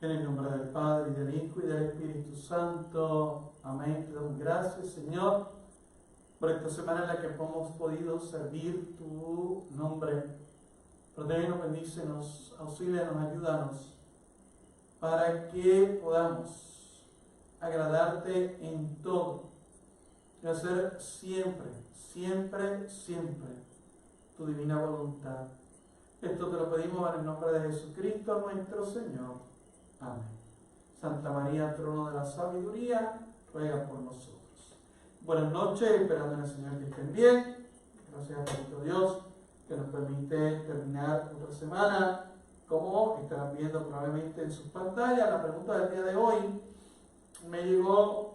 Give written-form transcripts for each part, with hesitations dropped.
En el nombre del Padre, y del Hijo, y del Espíritu Santo. Amén. Te damos gracias, Señor, por esta semana en la que hemos podido servir tu nombre. Protégenos, bendícenos, auxílianos, ayúdanos, para que podamos agradarte en todo y hacer siempre, siempre, siempre tu divina voluntad. Esto te lo pedimos en el nombre de Jesucristo, nuestro Señor. Amén. Santa María, trono de la sabiduría, ruega por nosotros. Buenas noches, esperando en el Señor que estén bien. Gracias a nuestro Dios que nos permite terminar otra semana. Como estarán viendo probablemente en sus pantallas, la pregunta del día de hoy me llegó,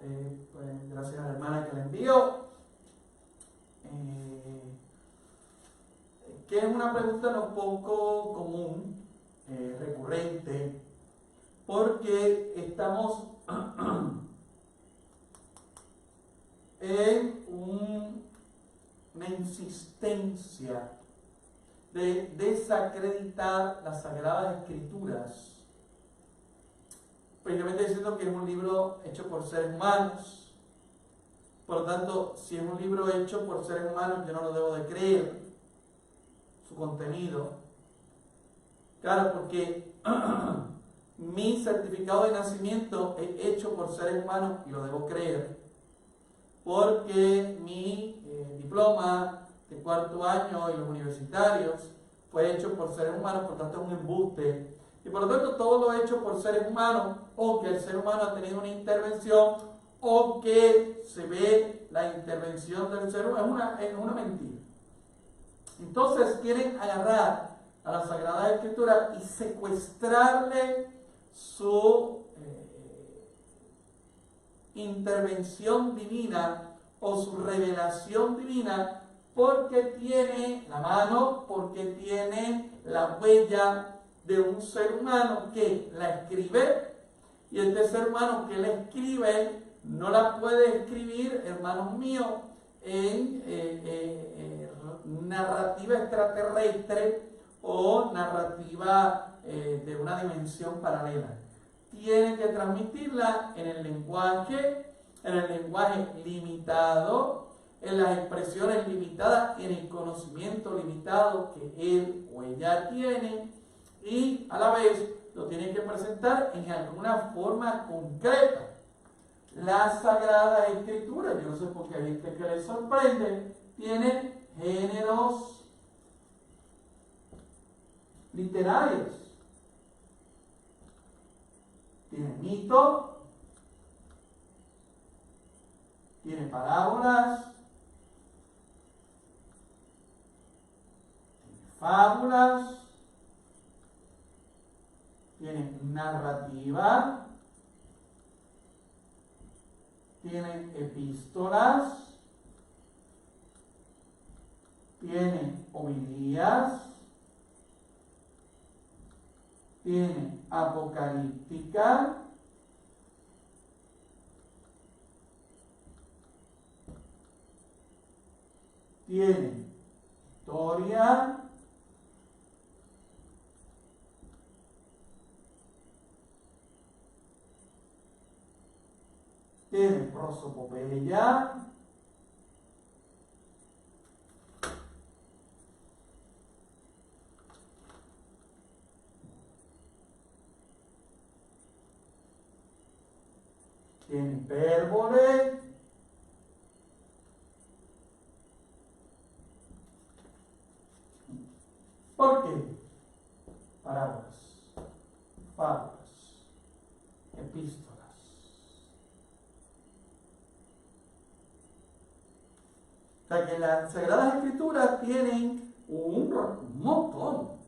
gracias a la hermana que la envió, que es una pregunta no poco común, recurrente, porque estamos en una insistencia de desacreditar las Sagradas Escrituras, precisamente diciendo que es un libro hecho por seres humanos. Por lo tanto, si es un libro hecho por seres humanos, yo no lo debo de creer, su contenido. Claro, porque mi certificado de nacimiento es hecho por seres humanos y lo debo creer, porque mi diploma de cuarto año y los universitarios fue hecho por seres humanos, por tanto es un embuste. Y por lo tanto todo lo hecho por seres humanos, o que el ser humano ha tenido una intervención, o que se ve la intervención del ser humano, es una mentira. Entonces quieren agarrar a la Sagrada Escritura y secuestrarle su intervención divina o su revelación divina, porque tiene la mano, porque tiene la huella de un ser humano que la escribe, y este ser humano que la escribe no la puede escribir, hermanos míos, en narrativa extraterrestre o narrativa de una dimensión paralela. Tiene que transmitirla en el lenguaje limitado, en las expresiones limitadas, en el conocimiento limitado que él o ella tiene, y a la vez lo tiene que presentar en alguna forma concreta. La Sagrada Escritura, yo no sé por qué hay gente que le sorprende, tiene géneros literarios. Tiene mito, tiene parábolas, tiene fábulas, tiene narrativa, tiene epístolas, tiene homilías, tiene apocalíptica, tiene historia, tiene prosopopeya, tiene hipérbole, ¿por qué? Parábolas, fábulas, epístolas. O sea que las Sagradas Escrituras tienen un montón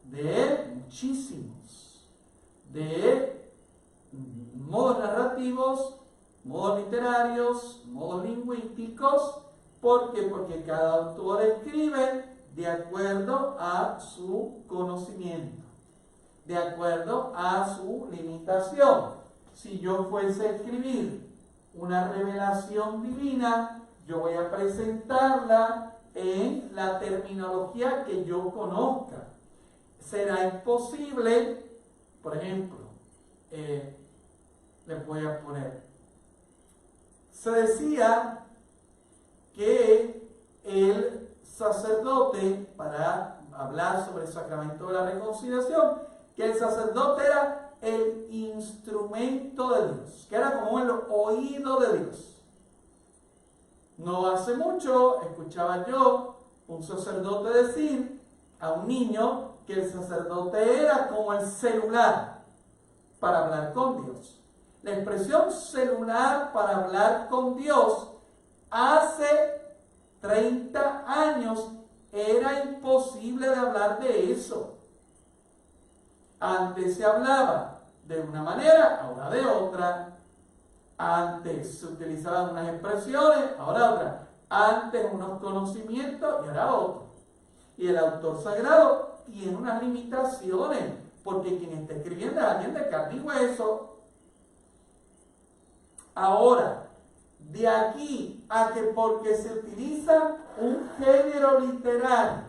de muchísimos, de modos narrativos, modos literarios, modos lingüísticos. ¿Por qué? Porque cada autor escribe de acuerdo a su conocimiento, de acuerdo a su limitación. Si yo fuese a escribir una revelación divina, yo voy a presentarla en la terminología que yo conozca. Será imposible, por ejemplo, les voy a poner. Se decía que el sacerdote, para hablar sobre el sacramento de la reconciliación, que el sacerdote era el instrumento de Dios, que era como el oído de Dios. No hace mucho escuchaba yo un sacerdote decir a un niño que el sacerdote era como el celular para hablar con Dios. La expresión celular para hablar con Dios hace 30 años era imposible de hablar de eso. Antes se hablaba de una manera, ahora de otra. Antes se utilizaban unas expresiones, ahora otras. Antes unos conocimientos y ahora otros. Y el autor sagrado tiene unas limitaciones, porque quien está escribiendo es alguien de carne y hueso. Ahora, de aquí a que porque se utiliza un género literario,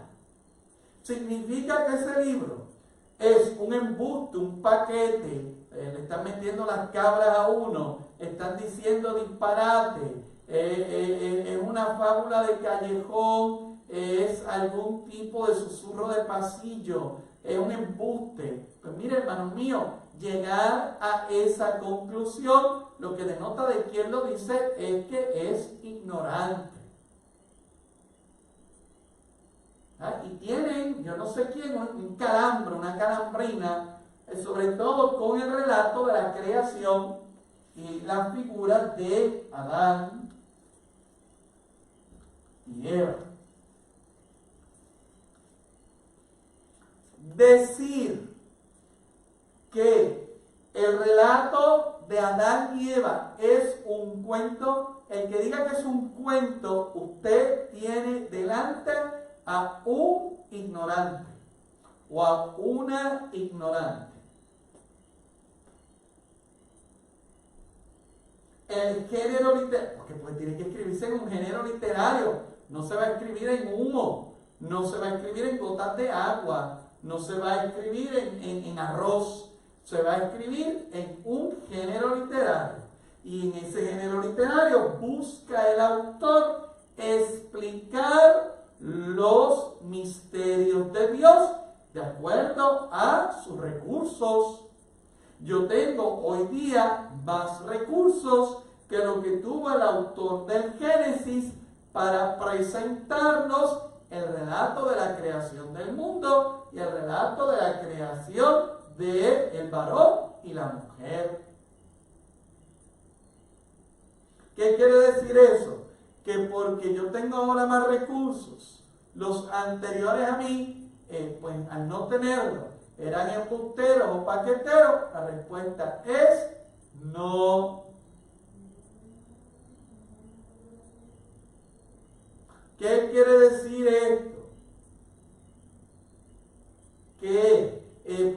significa que ese libro es un embuste, un paquete, le están metiendo las cabras a uno, están diciendo disparate, es una fábula de callejón, es algún tipo de susurro de pasillo, es un embuste. Pues mire, hermanos míos, llegar a esa conclusión, lo que denota de quién lo dice es que es ignorante. Y tienen, yo no sé quién, un calambre, una calambrina, sobre todo con el relato de la creación y la figura de Adán y Eva. Decir que el relato de Adán y Eva es un cuento, el que diga que es un cuento, usted tiene delante a un ignorante o a una ignorante. El género literario, porque pues tiene que escribirse en un género literario, no se va a escribir en humo, no se va a escribir en gotas de agua, no se va a escribir en arroz, se va a escribir en un género literario. Y en ese género literario busca el autor explicar los misterios de Dios de acuerdo a sus recursos. Yo tengo hoy día más recursos que lo que tuvo el autor del Génesis para presentarnos el relato de la creación del mundo y el relato de la creación del varón y la mujer. ¿Qué quiere decir eso? Que porque yo tengo ahora más recursos, los anteriores a mí, pues al no tenerlos, eran embusteros o paqueteros, la respuesta es no. ¿Qué quiere decir esto? Que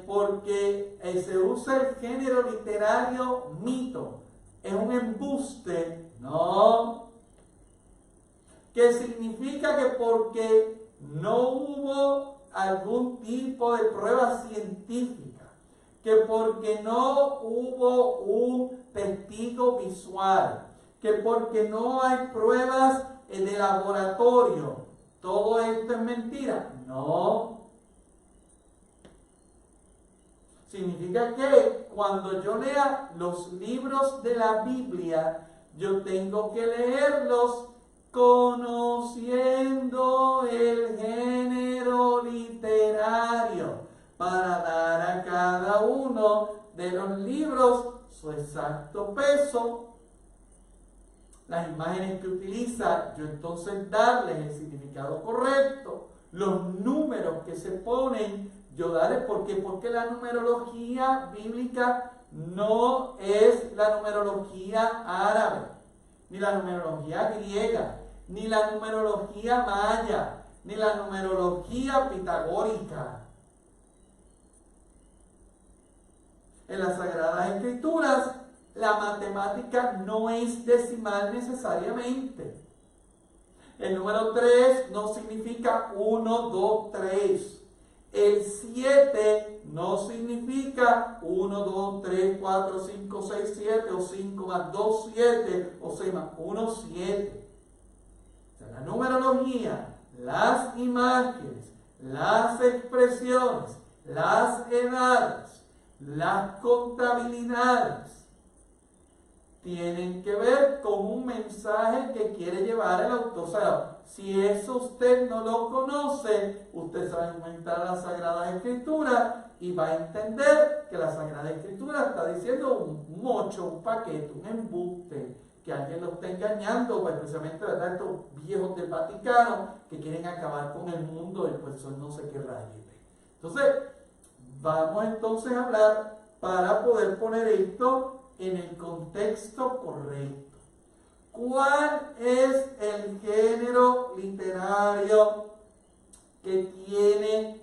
porque se usa el género literario mito, es un embuste, no. Que significa que porque no hubo algún tipo de prueba científica, que porque no hubo un testigo visual, que porque no hay pruebas de laboratorio, todo esto es mentira. No. Significa que cuando yo lea los libros de la Biblia, yo tengo que leerlos conociendo el género literario para dar a cada uno de los libros su exacto peso. Las imágenes que utiliza, yo entonces darles el significado correcto, los números que se ponen, yo darles porque la numerología bíblica no es la numerología árabe, ni la numerología griega, ni la numerología maya, ni la numerología pitagórica. En las Sagradas Escrituras, la matemática no es decimal necesariamente. El número 3 no significa 1, 2, 3. El 7 no significa 1, 2, 3, 4, 5, 6, 7, o 5 más 2, 7, o 6 más 1, 7. O sea, la numerología, las imágenes, las expresiones, las edades, las contabilidades, tienen que ver con un mensaje que quiere llevar el autor sagrado. Si eso usted no lo conoce, usted se va a inventar la Sagrada Escritura y va a entender que la Sagrada Escritura está diciendo un mocho, un paquete, un embuste, que alguien lo está engañando, pues especialmente, ¿verdad?, estos viejos del Vaticano que quieren acabar con el mundo y pues son no sé qué rayos. Entonces, vamos entonces a hablar para poder poner esto en el contexto correcto. ¿Cuál es el género literario que tiene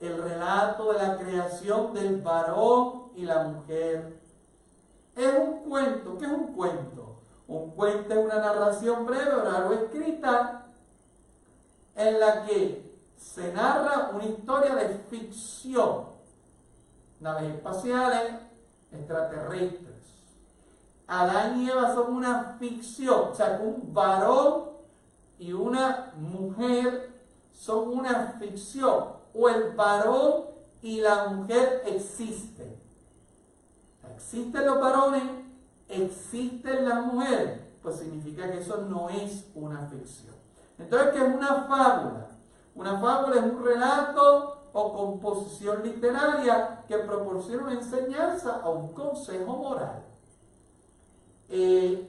el relato de la creación del varón y la mujer? Es un cuento. ¿Qué es un cuento? Un cuento es una narración breve, oral o escrita, en la que se narra una historia de ficción, naves espaciales, extraterrestres. Adán y Eva son una ficción, o sea, un varón y una mujer son una ficción, o el varón y la mujer existen. Existen los varones, existen las mujeres, pues significa que eso no es una ficción. Entonces, ¿qué es una fábula? Una fábula es un relato o composición literaria que proporciona una enseñanza o un consejo moral.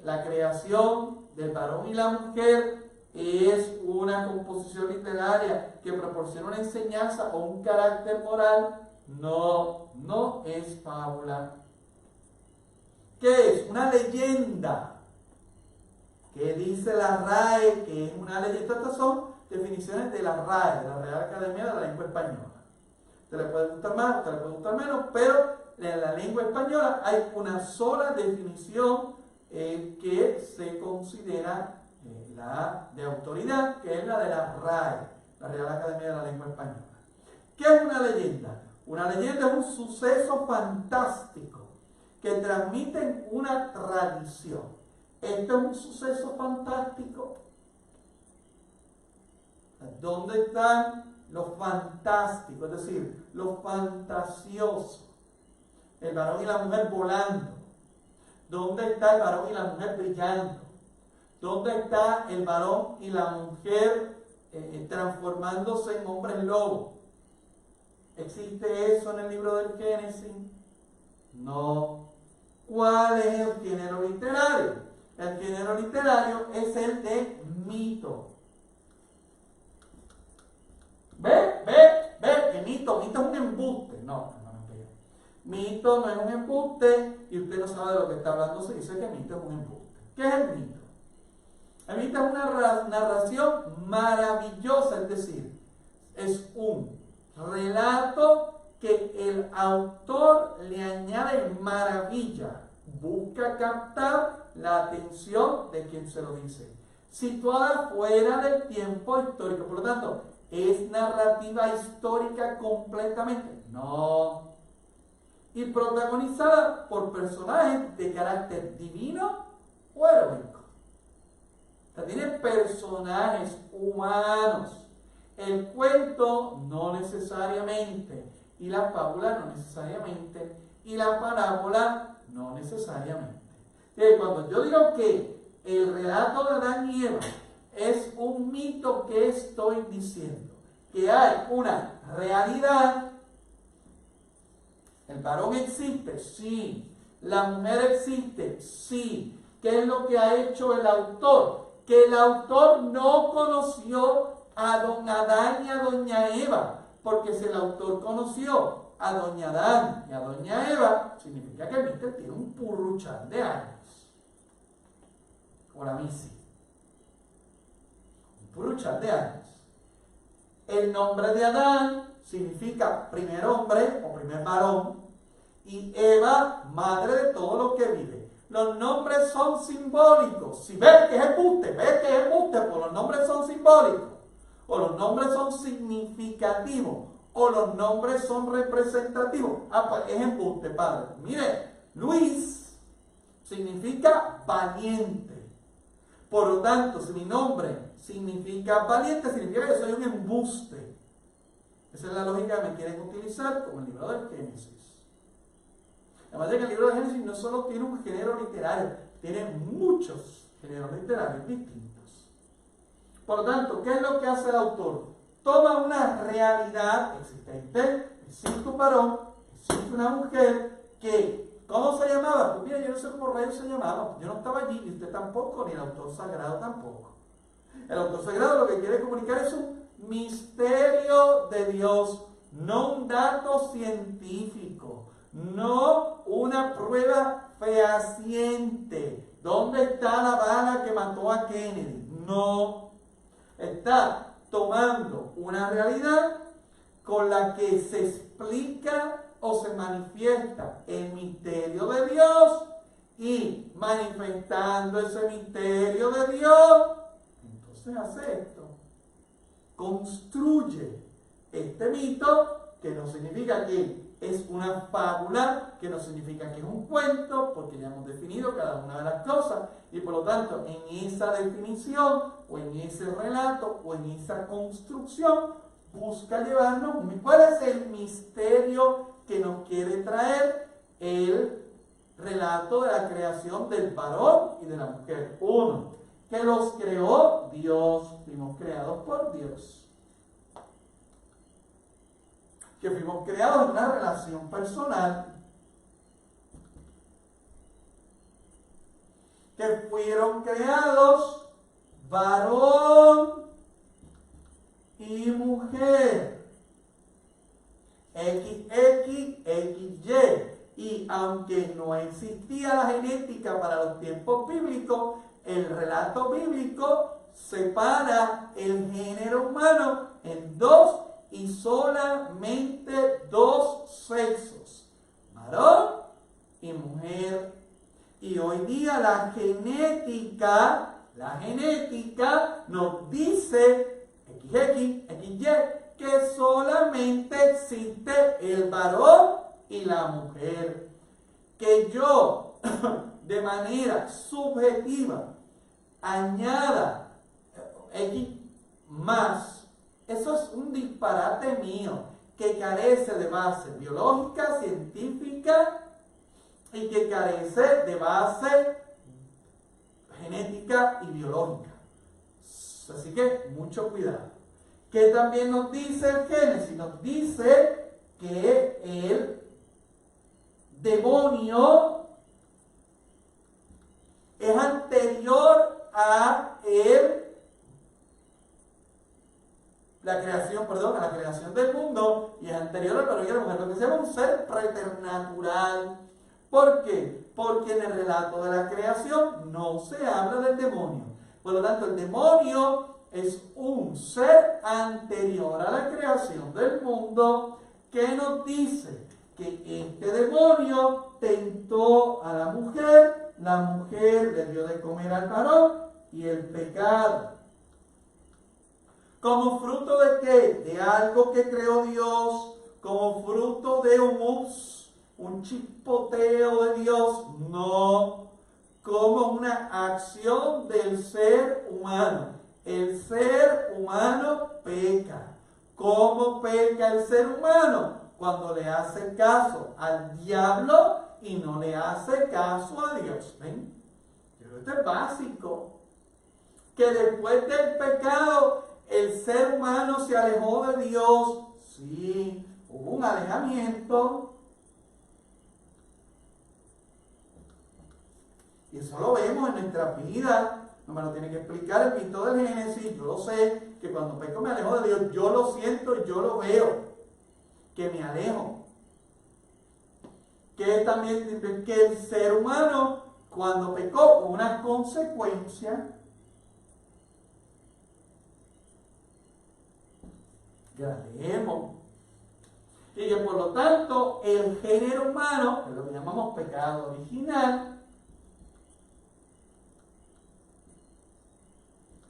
La creación del varón y la mujer es una composición literaria que proporciona una enseñanza o un carácter moral. No es fábula. ¿Qué es? Una leyenda. ¿Qué dice la RAE? Que es una leyenda. Estas son definiciones de la RAE, de la Real Academia de la Lengua Española. Te le puede gustar más, te le puede gustar menos, pero en la lengua española hay una sola definición que se considera la de autoridad, que es la de la RAE, la Real Academia de la Lengua Española. ¿Qué es una leyenda? Una leyenda es un suceso fantástico que transmite una tradición. Esto es un suceso fantástico. ¿Dónde están los fantásticos? Es decir, los fantasiosos. El varón y la mujer volando. ¿Dónde está el varón y la mujer brillando? ¿Dónde está el varón y la mujer transformándose en hombres lobo? ¿Existe eso en el libro del Génesis? No. ¿Cuál es el género literario? El género literario es el de mito. ¿Ve? Que mito es un embuste. No. Mito no es un embuste y usted no sabe de lo que está hablando si dice que mito es un embuste. ¿Qué es el mito? El mito es una narración maravillosa, es decir, es un relato que el autor le añade maravilla, busca captar la atención de quien se lo dice, situada fuera del tiempo histórico. Por lo tanto, ¿es narrativa histórica completamente? No. Y protagonizada por personajes de carácter divino o heroico. O sea, tiene personajes humanos. El cuento no necesariamente, y la fábula no necesariamente, y la parábola no necesariamente. Cuando yo digo que el relato de Adán y Eva es un mito, que estoy diciendo que hay una realidad. ¿El varón existe? Sí. ¿La mujer existe? Sí. ¿Qué es lo que ha hecho el autor? Que el autor no conoció a don Adán y a doña Eva, porque si el autor conoció a doña Adán y a doña Eva, significa que el mister tiene un purruchán de años. O la misi. Un purruchán de años. El nombre de Adán significa primer hombre o primer varón, y Eva, madre de todo lo que vive. Los nombres son simbólicos. Si ves que es embuste, pues los nombres son simbólicos. O los nombres son significativos. o los nombres son representativos. Pues es embuste, padre. Mire, Luis significa valiente. Por lo tanto, si mi nombre significa valiente, significa que soy un embuste. Esa es la lógica que me quieren utilizar como el libro del Génesis. Además de que el libro del Génesis no solo tiene un género literario, tiene muchos géneros literarios distintos. Por lo tanto, ¿qué es lo que hace el autor? Toma una realidad existente, existe un varón, existe una mujer que, ¿cómo se llamaba? Pues mira, yo no sé cómo rayos se llamaba, yo no estaba allí, y usted tampoco, ni el autor sagrado tampoco. El autor sagrado lo que quiere comunicar es un misterio de Dios, no un dato científico, no una prueba fehaciente. ¿Dónde está la bala que mató a Kennedy? No. Está tomando una realidad con la que se explica o se manifiesta el misterio de Dios, y manifestando ese misterio de Dios, entonces hace esto. Construye este mito, que no significa que es una fábula, que no significa que es un cuento, porque ya hemos definido cada una de las cosas, y por lo tanto en esa definición, o en ese relato, o en esa construcción, busca llevarnos cuál es el misterio que nos quiere traer el relato de la creación del varón y de la mujer. Uno, que los creó Dios, fuimos creados por Dios. Que fuimos creados en una relación personal. Que fueron creados varón y mujer. XX, XY. Y aunque no existía la genética para los tiempos bíblicos, el relato bíblico separa el género humano en dos y solamente dos sexos, varón y mujer. Y hoy día la genética nos dice, XX, XY, que solamente existe el varón y la mujer. Que yo, de manera subjetiva, añada X más, eso es un disparate mío, que carece de base biológica, científica, y que carece de base genética y biológica. Así que mucho cuidado. ¿Qué también nos dice el Génesis? Nos dice que el demonio es anterior a la creación del mundo, y es anterior al varón y a la mujer, lo que se llama un ser preternatural. ¿Por qué? Porque en el relato de la creación no se habla del demonio. Por lo tanto, el demonio es un ser anterior a la creación del mundo, que nos dice que este demonio tentó a la mujer le dio de comer al varón, y el pecado, como fruto de ¿qué? De algo que creó Dios, como fruto de un chispoteo de Dios, no, como una acción del ser humano. El ser humano peca. ¿Cómo peca el ser humano? Cuando le hace caso al diablo y no le hace caso a Dios. ¿Ven? Pero esto es básico. Que después del pecado el ser humano se alejó de Dios. Sí, hubo un alejamiento. Y eso lo vemos en nuestra vida. No me lo tiene que explicar el mito del Génesis. Yo lo sé, que cuando peco me alejo de Dios. Yo lo siento, yo lo veo, que me alejo. Que también que el ser humano, cuando pecó, una consecuencia que la leemos. Y que por lo tanto el género humano, que es lo que llamamos pecado original,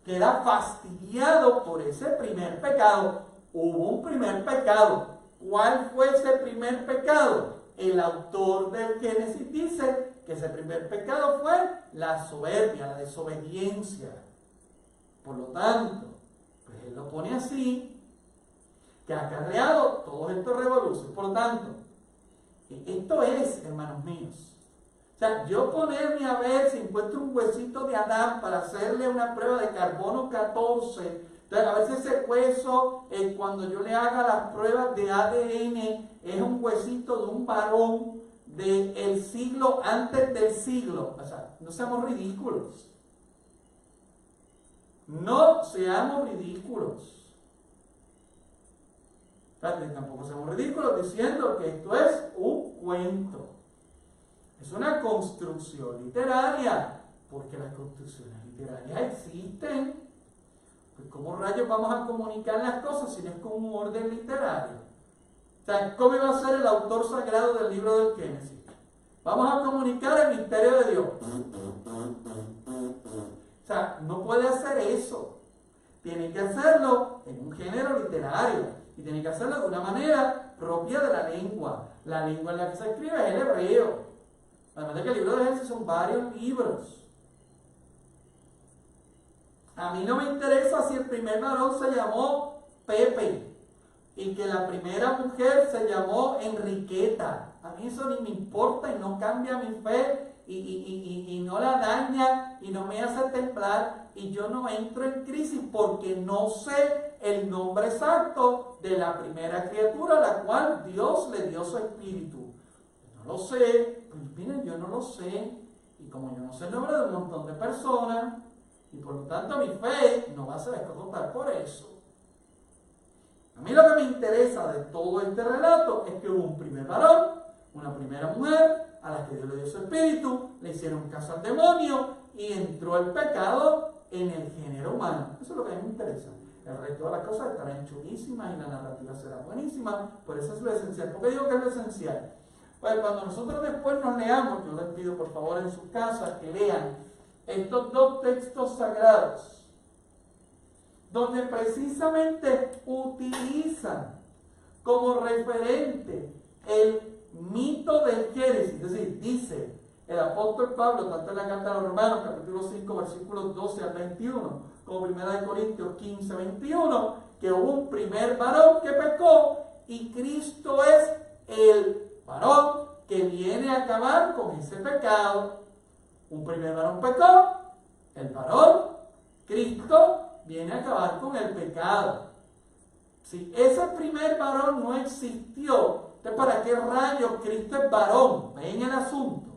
queda fastidiado por ese primer pecado. hubo un primer pecado. ¿Cuál fue ese primer pecado? El autor del Génesis dice que ese primer pecado fue la soberbia, la desobediencia. Por lo tanto, pues él lo pone así, que ha acarreado todos estos revoluciones. Por lo tanto, esto es, hermanos míos, o sea, yo ponerme a ver si encuentro un huesito de Adán para hacerle una prueba de carbono 14, entonces a ver si ese hueso, cuando yo le haga las pruebas de ADN, es un huesito de un varón del siglo antes del siglo. O sea, no seamos ridículos. No seamos ridículos. Tampoco seamos ridículos diciendo que esto es un cuento. Es una construcción literaria, porque las construcciones literarias existen. Pues ¿cómo rayos vamos a comunicar las cosas si no es con un orden literario? O sea, ¿cómo iba a ser el autor sagrado del libro del Génesis? Vamos a comunicar el misterio de Dios. O sea, no puede hacer eso. Tiene que hacerlo en un género literario. Y tiene que hacerlo de una manera propia de la lengua. La lengua en la que se escribe es el hebreo. Además de que el libro de Génesis son varios libros. A mí no me interesa si el primer varón se llamó Pepe y que la primera mujer se llamó Enriqueta. A mí eso ni me importa y no cambia mi fe y no la daña y no me hace temblar, y yo no entro en crisis porque no sé el nombre exacto de la primera criatura a la cual Dios le dio su espíritu. No lo sé, pues miren, yo no lo sé, y como yo no sé el nombre de un montón de personas, y por lo tanto mi fe no va a ser escotar por eso. A mí lo que me interesa de todo este relato es que hubo un primer varón, una primera mujer, a la que Dios le dio su espíritu, le hicieron caso al demonio y entró el pecado en el género humano. Eso es lo que a mí me interesa. El resto de las cosas estarán chulísimas y la narrativa será buenísima, por eso es lo esencial. ¿Por qué digo que es lo esencial? Pues cuando nosotros después nos leamos, yo les pido por favor en sus casas que lean estos dos textos sagrados, donde precisamente utilizan como referente el mito del Génesis. Es decir, dice el apóstol Pablo, tanto en la carta a los Romanos, capítulo 5, versículos 12 al 21, como 1 Corintios 15, 21, que hubo un primer varón que pecó y Cristo es el varón que viene a acabar con ese pecado. Un primer varón pecó, el varón, Cristo, viene a acabar con el pecado. Si ese primer varón no existió, entonces ¿para qué rayos Cristo es varón? Ven el asunto.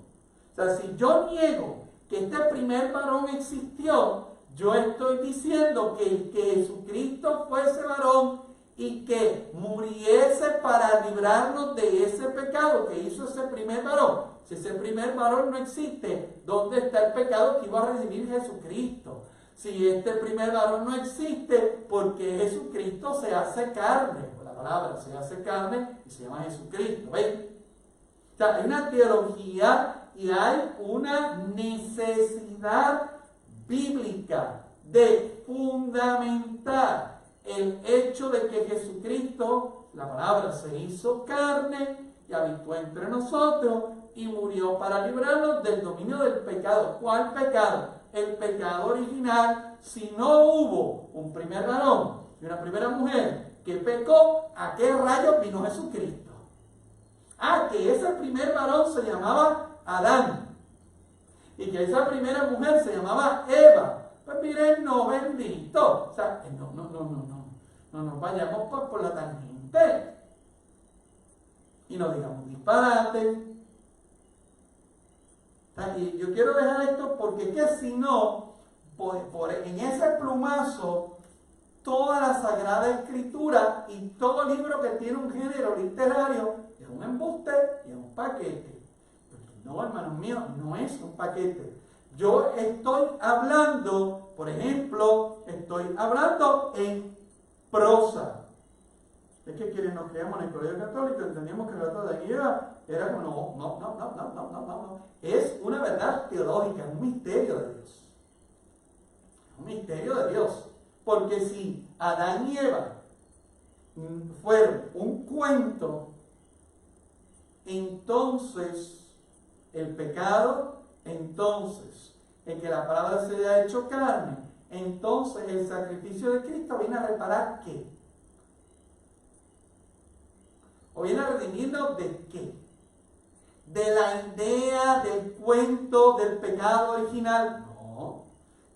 O sea, si yo niego que este primer varón existió, yo estoy diciendo que Jesucristo fuese varón y que muriese para librarnos de ese pecado que hizo ese primer varón. Si ese primer varón no existe, ¿dónde está el pecado que iba a recibir Jesucristo? Si este primer varón no existe, porque Jesucristo se hace carne. La palabra se hace carne y se llama Jesucristo. ¿Ven? O sea, hay una teología y hay una necesidad bíblica de fundamentar el hecho de que Jesucristo, la palabra, se hizo carne y habitó entre nosotros y murió para librarnos del dominio del pecado. ¿Cuál pecado? El pecado original. Si no hubo un primer varón y una primera mujer que pecó, ¿a qué rayos vino Jesucristo? Ah, que ese primer varón se llamaba Adán y que esa primera mujer se llamaba Eva. Pues miren, no, bendito. O sea, no nos vayamos por la tangente y no digamos disparate. Y yo quiero dejar esto porque es que si no, en ese plumazo, toda la Sagrada Escritura y todo libro que tiene un género literario es un embuste y es un paquete. No, hermanos míos, no es un paquete. Yo estoy hablando, por ejemplo, estoy hablando en prosa. Es que quienes nos creamos en el colegio católico entendíamos que el relato de Eva era como, no. Es una verdad teológica, es un misterio de Dios. Un misterio de Dios. Porque si Adán y Eva fueron un cuento, entonces el pecado, entonces el que la palabra se haya hecho carne, entonces el sacrificio de Cristo viene a reparar ¿qué? ¿O viene a redimirnos de qué? De la idea del cuento del pecado original. No,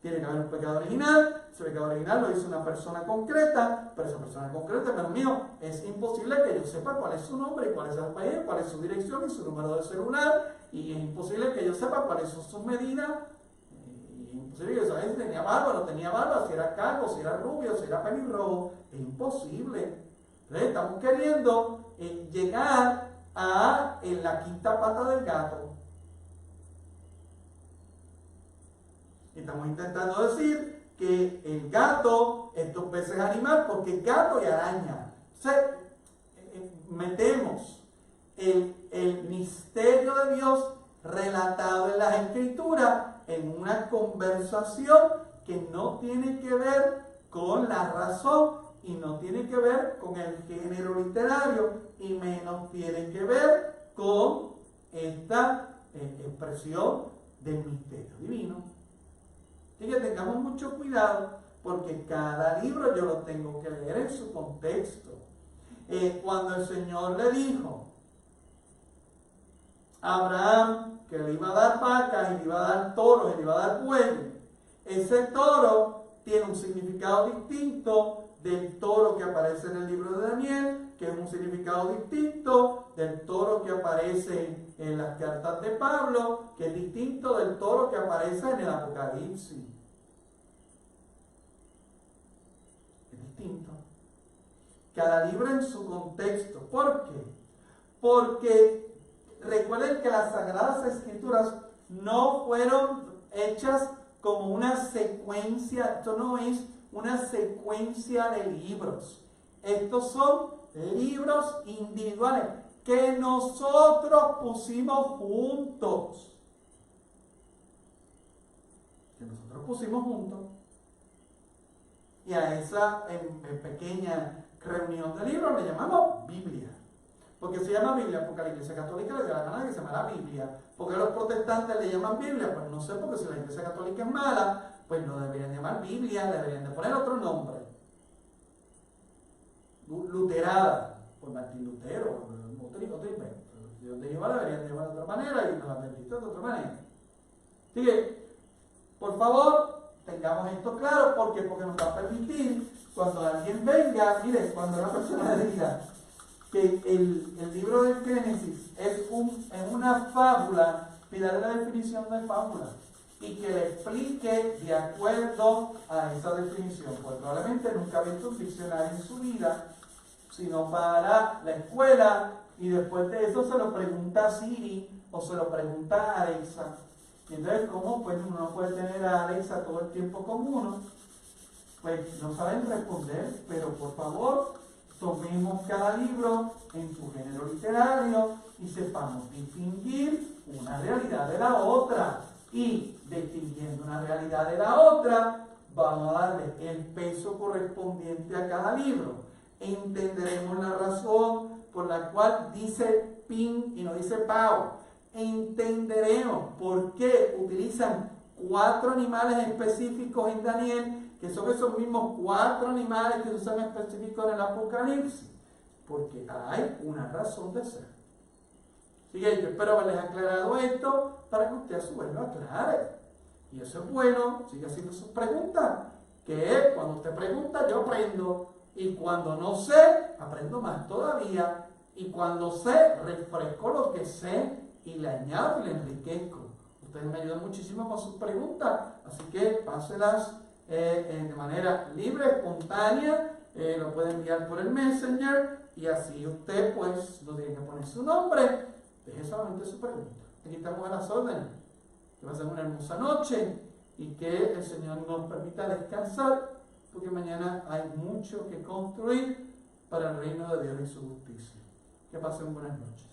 tiene que haber un pecado original. Ese pecado original lo hizo una persona concreta, pero esa persona concreta, hermano mío, es imposible que yo sepa cuál es su nombre, y cuál es el apellido, cuál es su dirección y su número de celular, y es imposible que yo sepa cuáles son sus medidas, y es imposible que yo sepa si tenía barba, no tenía barba, si era calvo, si era rubio, si era pelirrojo, es imposible. Entonces estamos queriendo llegar a la quinta pata del gato. Estamos intentando decir que el gato es 2 veces animal porque es gato y araña. Entonces, metemos el misterio de Dios relatado en las Escrituras en una conversación que no tiene que ver con la razón y no tiene que ver con el género literario y menos tiene que ver con esta expresión del misterio divino. Así que tengamos mucho cuidado porque cada libro yo lo tengo que leer en su contexto. Cuando el Señor le dijo a Abraham que le iba a dar vacas y le iba a dar toros y le iba a dar bueyes, ese toro tiene un significado distinto del toro que aparece en el libro de Daniel, que es un significado distinto del toro que aparece en las cartas de Pablo, que es distinto del toro que aparece en el Apocalipsis. Es distinto. Cada libro en su contexto. ¿Por qué? Porque recuerden que las Sagradas Escrituras no fueron hechas como una secuencia, esto no es una secuencia de libros. Estos son libros individuales que nosotros pusimos juntos. Y a esa pequeña reunión de libros le llamamos Biblia. Porque se llama Biblia, porque a la Iglesia Católica le dio la gana de que se llama Biblia. ¿Por qué los protestantes le llaman Biblia? Pues no sé, porque si la Iglesia Católica es mala, pues no deberían llamar Biblia, deberían de poner otro nombre. Luterada, por Martín Lutero, otro invento. Los de Jehová deberían de llamar de otra manera y los adventistas de otra manera. Así que, por favor, tengamos esto claro, porque nos va a permitir, cuando alguien venga, mire, cuando una persona diga que el libro del Génesis es una fábula, pídale la definición de fábula y que le explique de acuerdo a esa definición. Pues probablemente nunca ha visto un diccionario en su vida, sino para la escuela, y después de eso se lo pregunta a Siri o se lo pregunta a Alexa. Y entonces, ¿cómo? Pues uno no puede tener a Alexa todo el tiempo con uno. Pues no saben responder, pero por favor, tomemos cada libro en su género literario y sepamos distinguir una realidad de la otra. Y distinguiendo una realidad de la otra, vamos a darle el peso correspondiente a cada libro. Entenderemos la razón por la cual dice Pin y no dice Pau. Entenderemos por qué utilizan 4 animales específicos en Daniel, que son esos mismos 4 animales que se usan específicos en el Apocalipsis, porque hay una razón de ser. Así que yo espero haberles aclarado esto para que usted a su vez lo aclare. Y eso es bueno, sigue haciendo sus preguntas, que cuando usted pregunta yo aprendo, y cuando no sé, aprendo más todavía, y cuando sé, refresco lo que sé y le añado y le enriquezco. Ustedes me ayudan muchísimo con sus preguntas, así que páselas de manera libre, espontánea, lo puede enviar por el Messenger y así usted pues no tiene que poner su nombre, deje solamente su pregunta. Aquí estamos a las órdenes. Que va a ser una hermosa noche y que el Señor nos permita descansar, porque mañana hay mucho que construir para el reino de Dios y su justicia. Que pasen buenas noches.